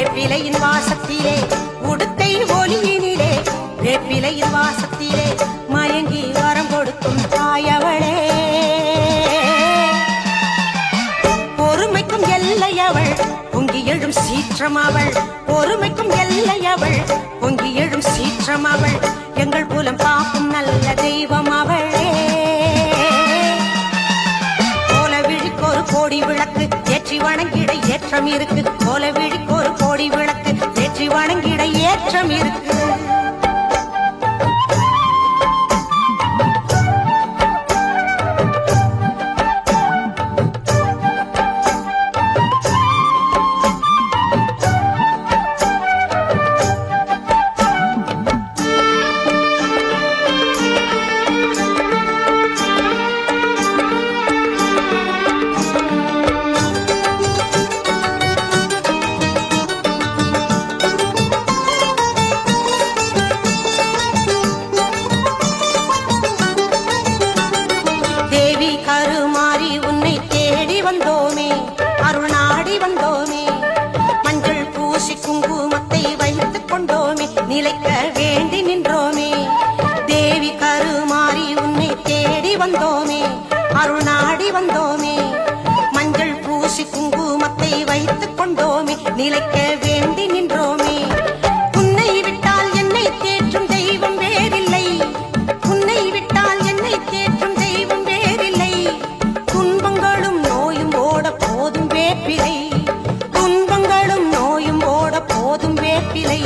வேப்பிலையின் வாசத்திலே உடுக்கை ஒலியினிலே வேப்பிலையின் வாசத்திலே மயங்கி வரம் கொடுக்கும் தாயவளே பொறுமைக்கும் எல்லை அவள் பொங்கி எழும் சீற்றம் அவள் பொறுமைக்கும் எல்லை அவள் பொங்கி எழும் சீற்றம் அவள் எங்கள் புலம் காக்கும் நல்ல தெய்வம் அவளே கோலவிழிக்கொரு கோடி விளக்கு ஏற்றி வணங்கிட ஏற்றம் இருக்கு கோலவிழிக்கொரு கோடி விளக்கு ஏற்றி வணங்கிட ஏற்றம் இருக்கு கருமாறி உன்னை தேடி வந்தோமே அருள் நாடி வந்தோமே மஞ்சள் பூசி குங்குமத்தை வைத்துக் கொண்டோமே நிலைக்க வேண்டி நின்றோமே தேவி கருமாறி உன்னை தேடி வந்தோமே அருள் நாடி வந்தோமே மஞ்சள் பூசி குங்குமத்தை வைத்துக் கொண்டோமே நிலைக்க வேண்டி நின்றோமே உன்னை விட்டால் என்னை தேற்றும் தெய்வம் வேறில்லை உன்னை விட்டால் என்னை தேற்றும் தெய்வம் வேறில்லை துன்பங்களும் நோயும் ஓட போதும் வேப்பிலை துன்பங்களும் நோயும் ஓட போதும் வேப்பிலை